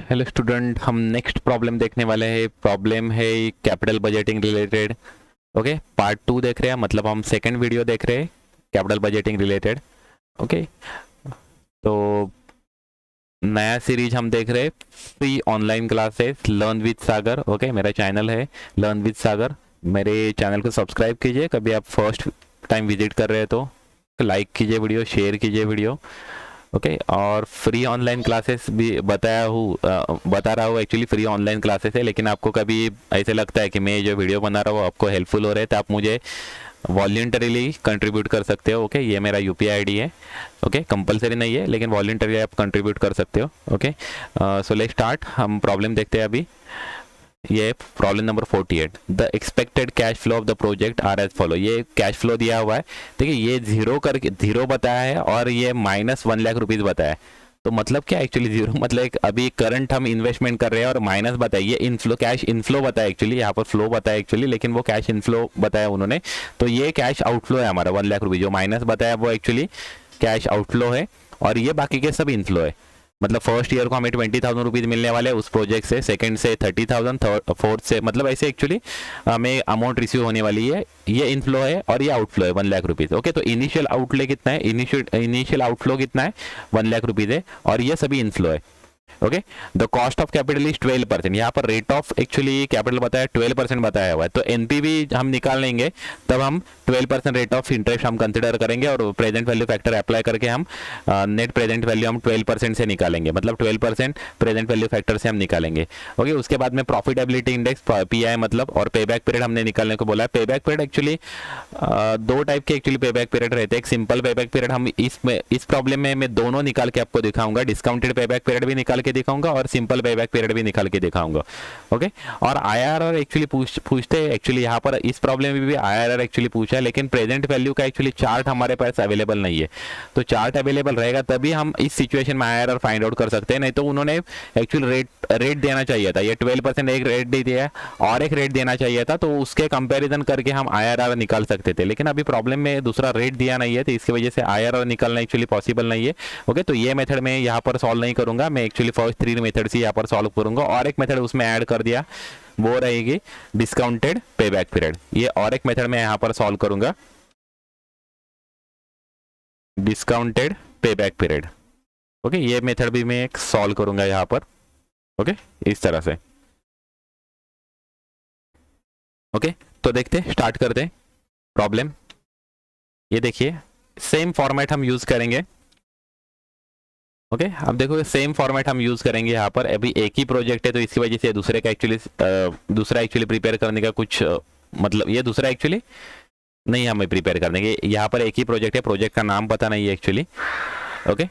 Hello student, हम next problem देखने वाले हैं। प्रॉब्लम है capital budgeting related. Okay, part 2 देख रहे हैं, मतलब हम सेकंड वीडियो देख रहे हैं कैपिटल बजटिंग रिलेटेड। ओके, तो नया सीरीज हम देख रहे हैं, free online classes learn with Sagar. Okay, मेरा चैनल है लर्न विद सागर। मेरे चैनल को सब्सक्राइब कीजिए। कभी आप फर्स्ट टाइम विजिट कर रहे हैं तो लाइक कीजिए वीडियो, शेयर कीजिए वीडियो। ओके, और फ्री ऑनलाइन क्लासेस भी बता रहा हूँ। एक्चुअली फ्री ऑनलाइन क्लासेस है, लेकिन आपको कभी ऐसे लगता है कि मैं जो वीडियो बना रहा हूँ आपको हेल्पफुल हो रहे हैं तो आप मुझे वॉलंटरीली कंट्रीब्यूट कर सकते हो। ओके, ये मेरा यूपीआई आईडी है। ओके, कंपलसरी नहीं है, लेकिन वॉलंटरी आप कंट्रीब्यूट कर सकते हो। Okay, so let's start. हम प्रॉब्लम देखते हैं अभी। ये problem number 48, the expected cash flow of the project are as follow. ये कैश फ्लो दिया हुआ है, देखिए ये जीरो बताया है और ये -1,00,000 रुपीज बताया है। तो मतलब क्या एक्चुअली जीरो मतलब अभी करंट हम इन्वेस्टमेंट कर रहे हैं और माइनस बताइए, ये इनफ्लो कैश इनफ्लो बताया एक्चुअली, यहाँ पर फ्लो बताया एक्चुअली, लेकिन वो कैश इनफ्लो बताया उन्होंने। तो ये कैश आउटफ्लो है हमारा 1,00,000 रुपीज, जो माइनस बताया वो एक्चुअली कैश आउटफ्लो है और ये बाकी के सब इनफ्लो है। मतलब फर्स्ट ईयर को हमें 20,000 रुपीज मिलने वाले हैं उस प्रोजेक्ट से, सेकंड से 30,000, थर्ड फोर्थ से, मतलब ऐसे एक्चुअली हमें अमाउंट रिसीव होने वाली है। ये इनफ्लो है और ये आउटफ्लो है 1,00,000 रुपीज। ओके, तो इनिशियल आउटले कितना है, इनिशियल आउटफ्लो कितना है 1,00,000 रुपीज है और ये सभी इनफ्लो है। Okay, the cost of capital is 12%। यहाँ पर रेट ऑफ एक्चुअली कैपिटल बताया 12% बताया हुआ है, तो एनपीवी हम निकाल लेंगे तब हम 12% रेट ऑफ इंटरेस्ट हम कंसिडर करेंगे और प्रेजेंट वैल्यू फैक्टर अप्लाई करके हम नेट प्रेजेंट वैल्यू हम 12% से निकालेंगे, मतलब 12% प्रेजेंट वैल्यू फैक्टर से हम निकालेंगे। ओके, उसके बाद में प्रॉफिटेबिलिटी इंडेक्स पीआई मतलब और पे बैक पीरियड हमने निकालने को बोला है। पे बैक पीरियड एक्चुअली दो टाइप के एक्चुअली पे बैक पीरियड रहते हैं। एक सिंपल पे बैक पीरियड, हम इस प्रॉब्लम में मैं दोनों निकाल के आपको दिखाऊंगा, डिस्काउंटेड पे बैक पीरियड भी निकाल के दिखाऊंगा और सिंपल पे बैक पीरियड भी निकाल के दिखाऊंगा। ओके, और आईआरआर एक्चुअली पूछते हैं, एक्चुअली यहाँ पर इस प्रॉब्लम में भी आईआरआर एक्चुअली पूछा है, लेकिन प्रेजेंट वैल्यू का एक्चुअली चार्ट हमारे पास अवेलेबल नहीं है। तो चार्ट अवेलेबल रहेगा तभी हम इस सिचुएशन में आईआरआर फाइंड आउट कर सकते हैं, नहीं तो उन्होंने एक्चुअली रेट देना चाहिए था। ये 12% एक रेट दे दिया और एक रेट देना चाहिए था, तो उसके कंपैरिजन करके हम आईआरआर निकाल सकते थे, लेकिन अभी प्रॉब्लम में दूसरा रेट दिया नहीं है, तो इसकी वजह से आईआरआर निकालना एक्चुअली पॉसिबल नहीं है। ओके, तो ये मेथड में यहाँ पर सॉल्व नहीं करूंगा, मैं एक्चुअली फर्स्ट 3 मेथड से यहाँ पर सॉल्व करूंगा और एक मेथड उसमें ऐड कर दिया, वो रहेगी डिस्काउंटेड पे बैक पीरियड। ये और एक मेथड में यहाँ पर सॉल्व करूंगा, discounted pay back period. Okay, ये मेथड भी मैं एक सॉल्व करूंगा यहाँ पर। ओके, इस तरह से। ओके, तो देखते स्टार्ट करते प्रॉब्लम। ये देखिए सेम फॉर्मेट हम यूज करेंगे। ओके, अब देखो सेम फॉर्मेट हम यूज करेंगे यहाँ पर। अभी एक ही प्रोजेक्ट है तो इसकी वजह से दूसरा एक्चुअली प्रिपेयर करने का कुछ मतलब ये दूसरा एक्चुअली नहीं हमें प्रिपेयर करने के, यहाँ पर एक ही प्रोजेक्ट है, प्रोजेक्ट का नाम पता नहीं है एक्चुअली। ओके,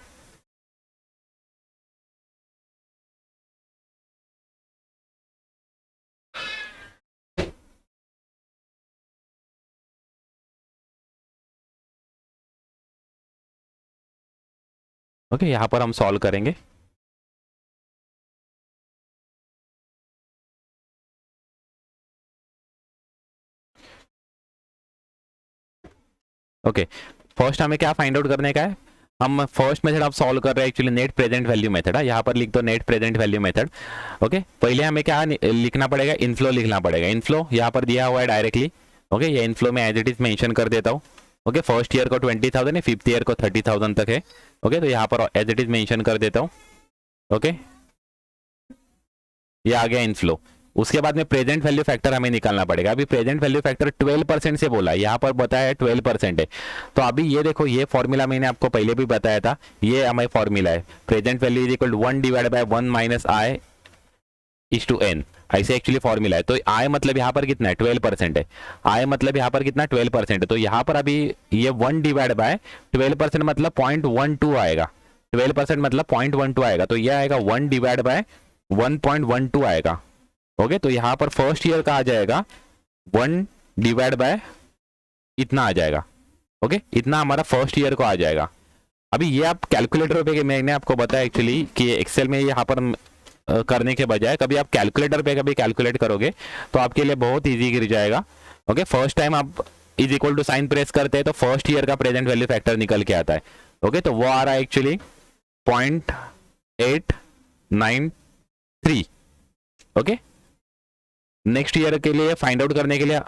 ओके, यहाँ पर हम सॉल्व करेंगे। ओके, फर्स्ट हमें क्या फाइंड आउट करने का है, हम फर्स्ट मेथड आप सॉल्व कर रहे हैं actually net present value method है, यहाँ पर लिख दो net present value method. Okay, पहले हमें क्या लिखना पड़ेगा, इनफ्लो लिखना पड़ेगा। इनफ्लो यहाँ पर दिया हुआ है डायरेक्टली। ओके, ये इनफ्लो में एज इट इज मेंशन कर देता हूँ। ओके, फर्स्ट ईयर को 20,000 है, फिफ्थ ईयर को 30,000 तक है। ओके, तो यहाँ पर एज इट इज मेंशन कर देता हूँ। ओके, ये आ गया इनफ्लो। उसके बाद में प्रेजेंट वैल्यू फैक्टर हमें निकालना पड़ेगा। अभी प्रेजेंट वैल्यू फैक्टर 12% से बोला, यहाँ पर बताया 12% है। तो अभी ये देखो, ये फॉर्मूला मैंने आपको पहले भी बताया था, ये हमारे फॉर्मूला है, present value is equal to 1 divide by 1 minus I is to N, ऐसे एक्चुअली फॉर्मूला है। तो आई मतलब यहाँ पर कितना है 12% है, आई मतलब यहाँ पर कितना 12% है, तो यहाँ पर अभी ये 1 डिवाइड बाय 12% मतलब 0.12 आएगा, 12% मतलब 0.12 आएगा, तो यह आएगा 1 डिवाइड बाय 1.12 आएगा। ओके, तो यहाँ पर फर्स्ट ईयर का आ जाएगा 1 डिवाइड बाय इतना आ जाएगा। ओके, इतना हमारा फर्स्ट ईयर को आ जाएगा। अभी ये आप कैलकुलेटर पे, मैंने आपको बताया एक्चुअली कि एक्सेल में यहाँ पर करने के बजाय कभी आप कैलकुलेटर पे कभी कैलकुलेट करोगे तो आपके लिए बहुत ईजी गिर जाएगा। ओके, फर्स्ट टाइम आप is equal to sign press करते हैं तो फर्स्ट ईयर का प्रेजेंट वैल्यू फैक्टर निकल के आता है। ओके, तो वो आ रहा है एक्चुअली 0.892 3। ओके, नेक्स्ट ईयर के लिए फाइंड आउट करने के लिए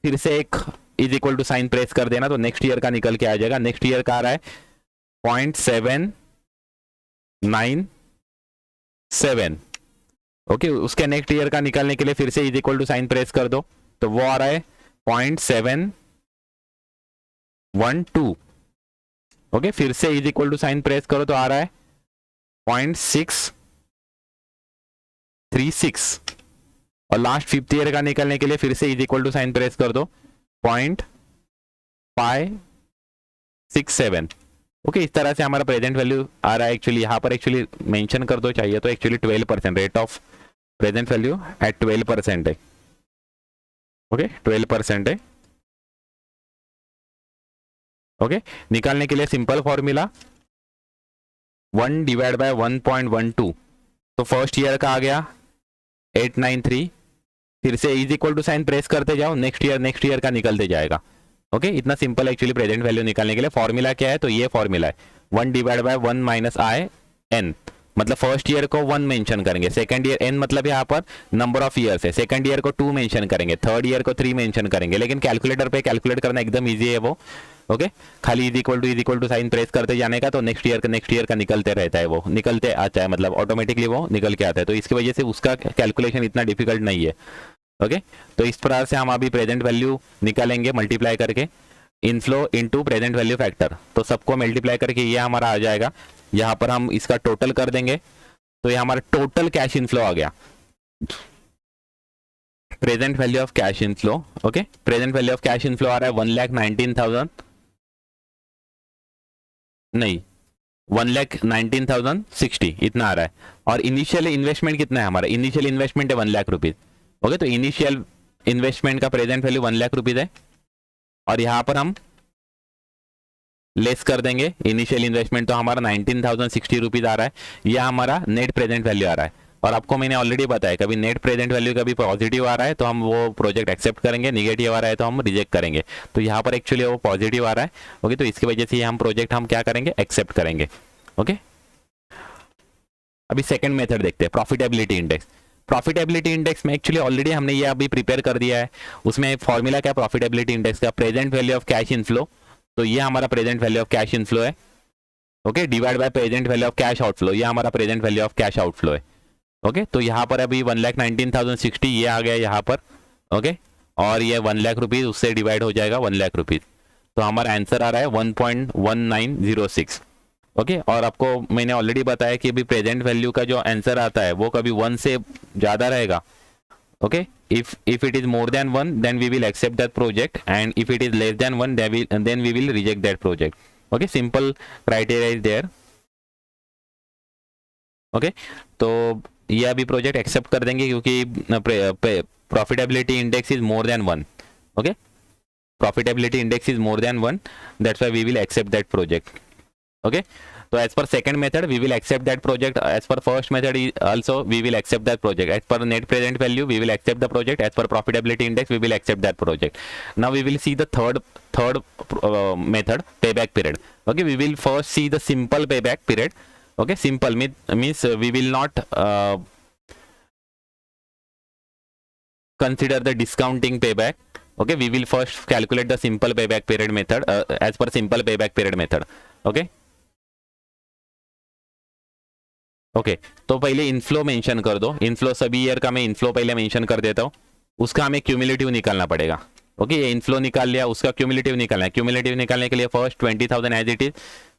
फिर से एक is equal to sign press कर देना, तो नेक्स्ट ईयर का निकल के आ जाएगा। नेक्स्ट ईयर का आ रहा है 0.797। ओके, उसके नेक्स्ट ईयर का निकालने के लिए फिर से is equal to sign press कर दो, तो वो आ रहा है 0.712। ओके, फिर से is equal to sign press करो तो आ रहा है 0.636। और लास्ट फिफ्थ ईयर का निकालने के लिए फिर से is equal to sign press कर दो 0.567। ओके, इस तरह से हमारा प्रेजेंट वैल्यू आ रहा है। एक्चुअली यहाँ पर एक्चुअली मेंशन कर दो चाहिए तो actually 12% rate of present value at 12% है। ओके, 12% है। ओके, निकालने के लिए सिंपल फॉर्मूला 1 डिवाइड बाय 1.12, तो फर्स्ट ईयर का आ गया 893। फिर से is equal to sign press करते जाओ, नेक्स्ट ईयर का निकलते जाएगा। ओके, इतना सिंपल एक्चुअली प्रेजेंट वैल्यू निकालने के लिए। फॉर्मूला क्या है, तो ये फॉर्मूला है 1 divide by 1 minus I N, मतलब फर्स्ट ईयर को 1 मेंशन करेंगे, सेकंड ईयर एन मतलब यहाँ पर नंबर ऑफ ईयर्स है, सेकंड ईयर को 2 मेंशन करेंगे, थर्ड ईयर को 3 मेंशन करेंगे। लेकिन कैलकुलेटर पे कैलकुलेट करना एकदम ईजी है वो। ओके, खाली is equal to sign press करते जाने का, तो नेक्स्ट ईयर का निकलते रहता है, वो निकलते आता है, मतलब ऑटोमेटिकली वो निकल के आता है। तो इसकी वजह से उसका कैलकुलेशन इतना डिफिकल्ट नहीं है। ओके, तो इस प्रकार से हम अभी प्रेजेंट वैल्यू निकालेंगे मल्टीप्लाई करके inflow into present value factor. तो सबको मल्टीप्लाई करके ये हमारा आ जाएगा। यहाँ पर हम इसका टोटल कर देंगे, तो ये हमारा टोटल कैश इनफ्लो आ गया, present value of cash inflow. Okay, present value of cash inflow आ रहा है 1,19,000 नहीं 1,19,060 इतना आ रहा है। और इनिशियल इन्वेस्टमेंट कितना है हमारा, इनिशियल इन्वेस्टमेंट है 1 लाख रुपीज। ओके, तो इनिशियल इन्वेस्टमेंट का प्रेजेंट वैल्यू 1 लाख रुपीज है, और यहां पर हम लेस कर देंगे इनिशियल इन्वेस्टमेंट, तो हमारा 19,060 रुपीज आ रहा है। यह हमारा नेट प्रेजेंट वैल्यू आ रहा है। और आपको मैंने ऑलरेडी बताया कभी नेट प्रेजेंट वैल्यू कभी पॉजिटिव आ रहा है तो हम वो प्रोजेक्ट एक्सेप्ट करेंगे, निगेटिव आ रहा है तो हम रिजेक्ट करेंगे। तो यहाँ पर एक्चुअली वो पॉजिटिव आ रहा है। ओके, तो इसकी वजह से हम प्रोजेक्ट हम क्या करेंगे, एक्सेप्ट करेंगे। ओके, अभी सेकंड मेथड देखते हैं, प्रॉफिटेबिलिटी इंडेक्स। प्रॉफिटेबिलिटी इंडेक्स में एक्चुअली ऑलरेडी हमने ये अभी प्रिपेयर कर दिया है। उसमें फॉर्मूला क्या प्रॉफिटेबिलिटी इंडेक्स का, present value of cash inflow, तो ये हमारा present value of cash inflow है। Okay, divide by present value of cash outflow, ये हमारा present value of cash outflow है। ओके, तो यहाँ पर अभी 1,19,060 ये आ गया यहाँ पर। ओके, और ये 1 लाख रुपीज उससे डिवाइड हो जाएगा 1 लाख रुपीज, तो हमारा आंसर आ रहा है 1.1906। ओके, और आपको मैंने ऑलरेडी बताया कि अभी प्रेजेंट वैल्यू का जो आंसर आता है वो कभी 1 से ज़्यादा रहेगा। Okay, if it is more than 1 then we will accept that project, and if it is less than 1 then we will reject that project. Okay, simple criteria is there. Okay, तो ये अभी प्रोजेक्ट एक्सेप्ट कर देंगे क्योंकि profitability index is more than 1। Okay, profitability index is more than 1, that's why we will accept that project. Okay, so as per second method we will accept that project, as per first method also we will accept that project, as per net present value we will accept the project, as per profitability index we will accept that project. Now we will see the third method, payback period. Okay, we will first see the simple payback period. Okay, simple means we will not consider the discounting payback. Okay, we will first calculate the simple payback period method as per simple payback period method. Okay, okay, तो पहले inflow mention कर दो। Inflow सभी year का मैं inflow पहले mention कर देता हूँ, उसका हमें क्यूमुलेटिव निकालना पड़ेगा। ओके, ये इनफ्लो निकाल लिया, उसका क्यूमुलेटिव निकालना है। क्यूमुलेटिव निकालने के लिए first 20,000 as it is,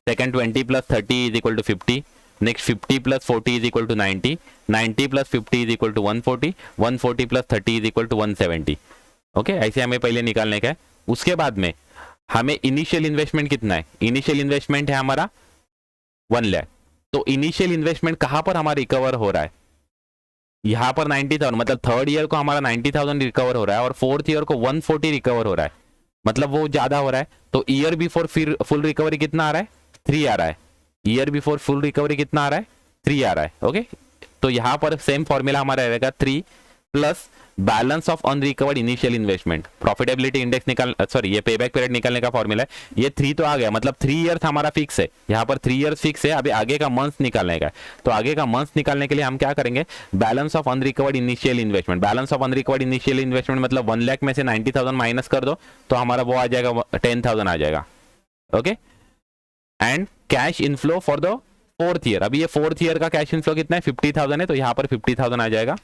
second 20 plus 30 is equal to 50, next 50 plus 40 is equal to 90, 90 plus 50 is equal to 140, 140 plus 30 is equal to 170। Okay, ऐसे हमें पहले निकालने का है। उसके बाद में हमें इनिशियल इन्वेस्टमेंट कितना है, इनिशियल इन्वेस्टमेंट है हमारा 1 लाख। तो इनिशियल इन्वेस्टमेंट कहां पर हमारा रिकवर हो रहा है, यहां पर 90,000, मतलब थर्ड ईयर को हमारा 90,000 रिकवर हो रहा है और फोर्थ ईयर को 140 रिकवर हो रहा है, मतलब वो ज्यादा हो रहा है। तो ईयर बिफोर फिर फुल रिकवरी कितना आ रहा है, 3 आ रहा है। ईयर बिफोर फुल रिकवरी कितना आ रहा है, 3 आ रहा है। ओके, तो यहां पर सेम फॉर्मूला हमारा रहेगा 3 plus balance of unrecovered initial investment. Profitability index निकाल, सॉरी ये पेबैक पीरियड निकालने का फॉर्मूला है। ये 3 तो आ गया, मतलब 3 इयर्स हमारा फिक्स है, यहाँ पर 3 इयर्स फिक्स है। अभी आगे का मंथ निकालने का है, तो आगे का मंथ निकालने के लिए हम क्या करेंगे, balance of unrecovered initial investment. Balance of unrecovered initial investment मतलब 1 लाख में से 90,000 माइनस कर दो तो हमारा वो आ जाएगा 10,000 आ जाएगा। Okay, and cash inflow for the 4th year. अभी ये 4th ईयर का कैश इनफ्लो कितना है, 50,000 है, तो यहाँ पर 50,000 आ जाएगा।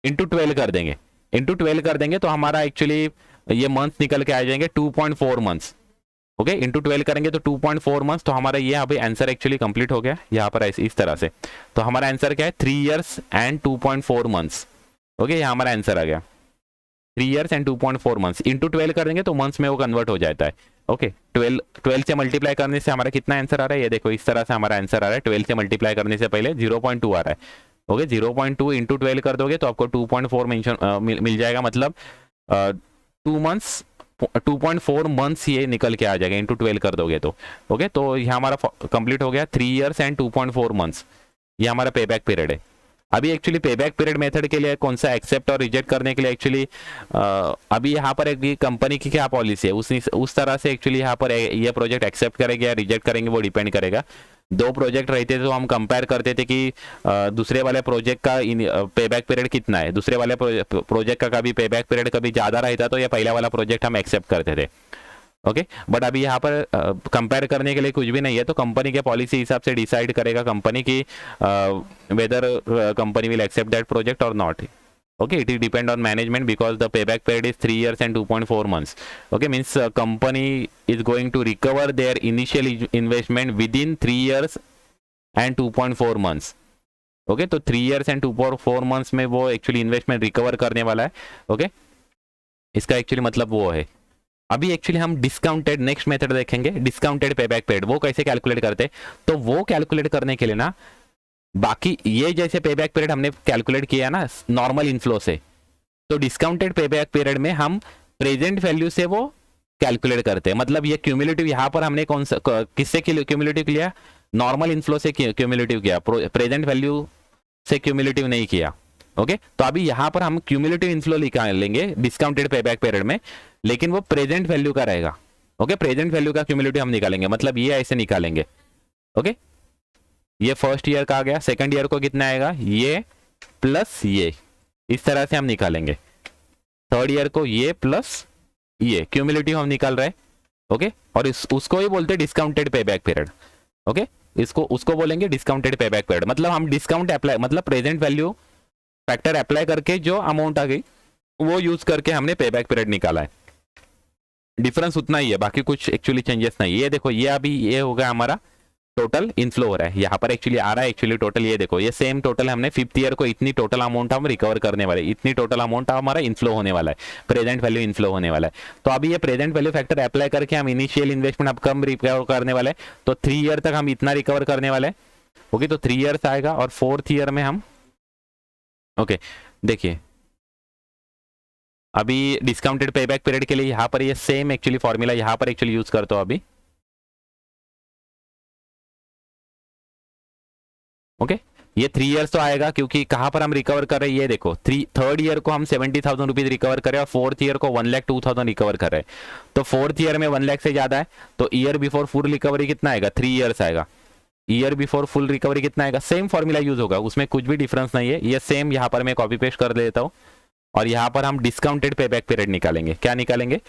इंटू 12 कर देंगे, इंटू 12 कर देंगे तो हमारा एक्चुअली ये मंथ निकल के आ जाएंगे 2.4 मंथ्स। ओके, इंटू 12 करेंगे तो 2.4 मंथ्स, तो हमारा ये अभी आंसर एक्चुअली कंप्लीट हो गया यहाँ पर इस तरह से। तो हमारा आंसर क्या है, 3 इयर्स एंड 2.4 मंथ्स। ओके, ये हमारा आंसर आ गया 3 इयर्स एंड 2.4 मंथ्स। इंटू 12 कर देंगे तो मंथ्स में वो कन्वर्ट हो जाता है। ओके, 12 से मल्टीप्लाई करने से हमारा कितना आंसर आ रहा है, ये देखो इस तरह से हमारा आंसर आ रहा है। 12 से मल्टीप्लाई करने से पहले 0.2 आ रहा है। ओके, 0.2 इंटू 12 कर दोगे तो आपको 2.4 मेंशन मिल जाएगा, मतलब 2.4 मंथ्स ये निकल के आ जाएगा इंटू 12 कर दोगे तो। ओके, तो ये हमारा कंप्लीट हो गया 3 इयर्स एंड 2.4 मंथ्स। ये हमारा पेबैक पीरियड है। अभी एक्चुअली पेबैक पीरियड मेथड के लिए कौन सा एक्सेप्ट और रिजेक्ट करने के लिए एक्चुअली अभी यहाँ पर एक कंपनी की क्या पॉलिसी है उस तरह से एक्चुअली यहाँ पर ये प्रोजेक्ट एक्सेप्ट करेंगे या रिजेक्ट करेंगे वो डिपेंड करेगा। 2 प्रोजेक्ट रहते थे तो हम कंपेयर करते थे कि दूसरे वाले प्रोजेक्ट का पेबैक पीरियड कितना है, दूसरे वाले प्रोजेक्ट का कभी पेबैक पीरियड कभी ज़्यादा रहता तो ये पहला वाला प्रोजेक्ट हम एक्सेप्ट करते थे। ओके, बट अभी यहाँ पर कंपेयर करने के लिए कुछ भी नहीं है, तो कंपनी के पॉलिसी हिसाब से डिसाइड करेगा कंपनी की whether company will accept that project और नॉट। Okay, it will depend on management because the payback period is 3 years and 2.4 months. Okay, means company is going to recover their initial investment within 3 years and 2.4 months. Okay, तो 3 years and 2.4 months में वो actually investment recover करने वाला है। Okay, इसका actually मतलब वो है। अभी एक्चुअली हम डिस्काउंटेड नेक्स्ट मेथड देखेंगे, डिस्काउंटेड पेबैक पीरियड वो कैसे कैलकुलेट करते हैं। तो वो कैलकुलेट करने के लिए ना, बाकी ये जैसे पेबैक पीरियड हमने कैलकुलेट किया ना नॉर्मल इनफ्लो से, तो डिस्काउंटेड पेबैक पीरियड में हम प्रेजेंट वैल्यू से वो कैलकुलेट करते हैं। मतलब ये क्यूमुलेटिव यहाँ पर हमने कौन सा किससे क्यूमुलेटिव किया, नॉर्मल इनफ्लो से क्यूमुलेटिव किया, प्रेजेंट वैल्यू से क्यूमुलेटिव नहीं किया। ओके, तो अभी यहाँ पर हम क्यूमुलेटिव इनफ्लो निकालेंगे डिस्काउंटेड पेबैक पीरियड में, लेकिन वो प्रेजेंट वैल्यू का रहेगा। ओके, प्रेजेंट वैल्यू का क्यूमुलेटिव हम निकालेंगे, मतलब ये ऐसे निकालेंगे। ओके, ये फर्स्ट ईयर का आ गया, सेकंड ईयर को कितना आएगा, ये प्लस ये, इस तरह से हम निकालेंगे। थर्ड ईयर को ये प्लस ये क्यूमुलेटिव हम निकाल रहे हैं। ओके, और उसको ही बोलते हैं डिस्काउंटेड पेबैक पीरियड। ओके, उसको बोलेंगे डिस्काउंटेड पेबैक पीरियड। मतलब हम डिस्काउंट अप्लाई, मतलब प्रेजेंट वैल्यू फैक्टर अप्लाई करके जो अमाउंट आ गई वो यूज करके हमने पेबैक पीरियड निकाला है। डिफरेंस उतना ही है, बाकी कुछ एक्चुअली चेंजेस नहीं। ये देखो, ये अभी ये होगा हमारा टोटल इनफ्लो हो रहा है, यहाँ पर एक्चुअली आ रहा है एक्चुअली टोटल। ये देखो, ये सेम टोटल हमने 5th ईयर को इतनी टोटल अमाउंट हम रिकवर करने वाले, इतनी टोटल अमाउंट हमारा इनफ्लो होने वाला है, प्रेजेंट वैल्यू इनफ्लो होने वाला है। तो अभी ये प्रेजेंट वैल्यू फैक्टर अप्लाई करके हम इनिशियल इन्वेस्टमेंट अब कम रिकवर करने वाले, तो 3 ईयर तक हम इतना रिकवर करने वाले। ओके, तो 3 ईयर्स आएगा और 4th ईयर में हम, ओके देखिए अभी डिस्काउंटेड पेबैक पीरियड के लिए यहाँ पर ये सेम एक्चुअली फॉर्मूला यहाँ पर एक्चुअली यूज करता हूँ अभी। ओके, ये 3 इयर्स तो आएगा क्योंकि कहां पर हम रिकवर कर रहे हैं, ये देखो 3rd ईयर को हम 70,000 रुपीज रिकवर कर रहे हैं और 4th ईयर को 1,02,000 रिकवर कर रहे हैं। तो 4th ईयर में 1 लाख से ज्यादा है, तो ईयर बिफोर फुल रिकवरी कितना आएगा, 3 इयर्स आएगा। ईयर बिफोर फुल रिकवरी कितना आएगा, सेम फॉर्मूला यूज होगा, उसमें कुछ भी डिफरेंस नहीं है। ये सेम यहाँ पर मैं कॉपी पेस्ट कर देता हूँ और यहाँ पर हम डिस्काउंटेड पेबैक पीरियड निकालेंगे। क्या निकालेंगे,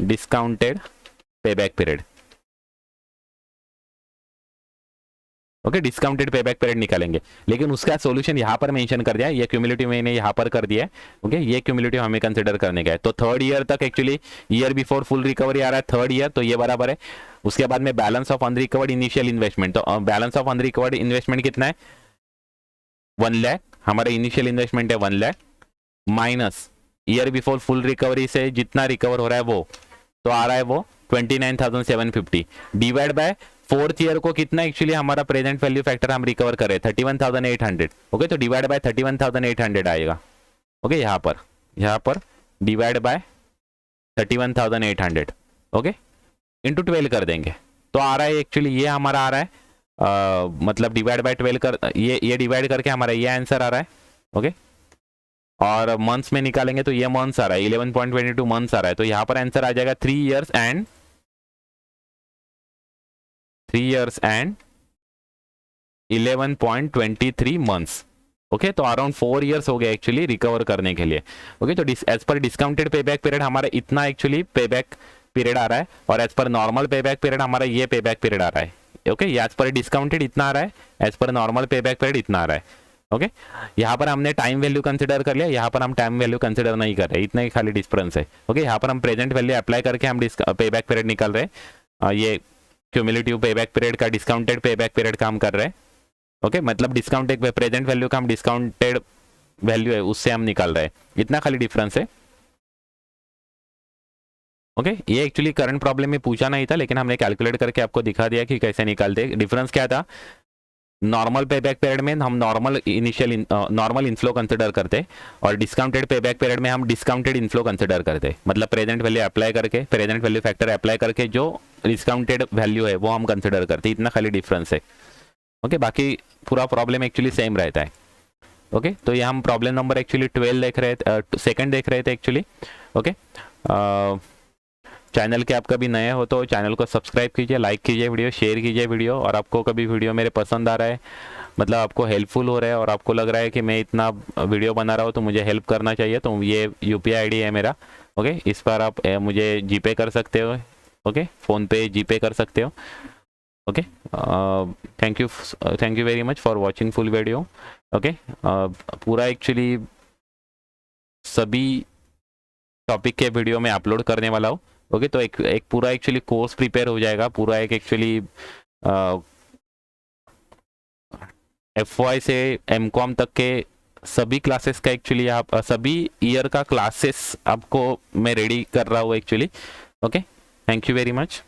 discounted payback period. Okay, discounted payback period निकालेंगे, लेकिन उसका सॉल्यूशन यहाँ पर मेंशन कर दिया है, ये क्यूमुलेटिव मैंने यहाँ पर कर दिया है। ओके, ये क्यूमुलेटिव हमें कंसीडर करने का है। तो 3rd ईयर तक actually year before full recovery आ रहा है 3rd ईयर, तो ये बराबर है। उसके बाद में balance of unrecovered initial investment, तो बैलेंस ऑफ अनरिकवर्ड इन्वेस्टमेंट कितना है, 1 लाख, हमारा इनिशियल इन्वेस्टमेंट है 1 lakh, minus year before full recovery से जितना रिकवर हो रहा है वो, तो आ रहा है वो 29,750 डिवाइड बाय 4th ईयर को कितना एक्चुअली हमारा प्रेजेंट वैल्यू फैक्टर हम रिकवर कर रहे हैं 31,800। ओके, तो डिवाइड बाय 31,800 आएगा। ओके, यहाँ पर डिवाइड बाय 31,800। ओके, इंटू 12 कर देंगे तो आ रहा है एक्चुअली ये हमारा आ रहा है मतलब डिवाइड बाय 12 कर ये डिवाइड करके हमारा ये आंसर आ रहा है। ओके, और मंथ्स में निकालेंगे तो ये मंथ्स आ रहा है 11.22 मंथ्स आ रहा है, तो यहाँ पर आंसर आ जाएगा 3 years and 11.23 मंथ्स। ओके, तो अराउंड 4 years हो गए एक्चुअली रिकवर करने के लिए। ओके, तो as per discounted pay back period हमारा इतना एक्चुअली पे बैक पीरियड आ रहा है, और एज पर नॉर्मल पे बैक पीरियड हमारा ये पे बैक पीरियड आ रहा है। ओके, एज पर डिस्काउंटेड इतना आ रहा है, एज पर नॉर्मल पे बैक पीरियड इतना आ रहा है। ओके, यहाँ पर हमने टाइम वैल्यू कंसिडर कर लिया, यहाँ पर हम टाइम वैल्यू कंसिडर नहीं कर रहे, इतना ही खाली डिफरेंस है। ओके, यहाँ पर हम प्रेजेंट वैल्यू अप्लाई करके हम पे बैक पीरियड निकाल रहे हैं, ये क्यूमुलेटिव पे बैक पीरियड का डिस्काउंटेड पे बैक पीरियड का हम कर रहे हैं। ओके, मतलब डिस्काउंटेड प्रेजेंट वैल्यू का हम डिस्काउंटेड वैल्यू है उससे हम निकाल रहे हैं, इतना खाली डिफरेंस है। ओके, ये एक्चुअली करंट प्रॉब्लम में पूछा नहीं था, लेकिन हमने कैलकुलेट करके आपको दिखा दिया कि कैसे निकालते। डिफरेंस क्या था, नॉर्मल पे बैक पीरियड में हम नॉर्मल इनफ्लो कंसिडर करते, और डिस्काउंटेड पे बैक पीरियड में हम डिस्काउंटेड इनफ्लो कंसिडर करते। मतलब प्रेजेंट वैल्यू अप्लाई करके, प्रेजेंट वैल्यू फैक्टर अप्लाई करके जो डिस्काउंटेड वैल्यू है वो हम कंसिडर करते, इतना खाली डिफरेंस है। ओके, बाकी पूरा प्रॉब्लम एक्चुअली सेम रहता है। ओके, तो ये हम प्रॉब्लम नंबर एक्चुअली 12 देख रहे थे, सेकंड देख रहे थे एक्चुअली। ओके, चैनल के आप कभी नए हो तो चैनल को सब्सक्राइब कीजिए, लाइक कीजिए वीडियो, शेयर कीजिए वीडियो, और आपको कभी वीडियो मेरे पसंद आ रहा है, मतलब आपको हेल्पफुल हो रहा है और आपको लग रहा है कि मैं इतना वीडियो बना रहा हूँ तो मुझे हेल्प करना चाहिए, तो ये UPI ID है मेरा। ओके, इस पर आप मुझे जीपे कर सकते हो। ओके, फ़ोन पे जीपे कर सकते हो। Okay, thank you very much for watching full video. Okay, पूरा एक्चुअली सभी टॉपिक के वीडियो में अपलोड करने वाला हूँ। ओके, तो एक पूरा एक्चुअली कोर्स प्रिपेयर हो जाएगा, पूरा एक एक्चुअली FY से MCOM तक के सभी क्लासेस का एक्चुअली आप सभी ईयर का क्लासेस आपको मैं रेडी कर रहा हूँ actually. Okay, thank you very much.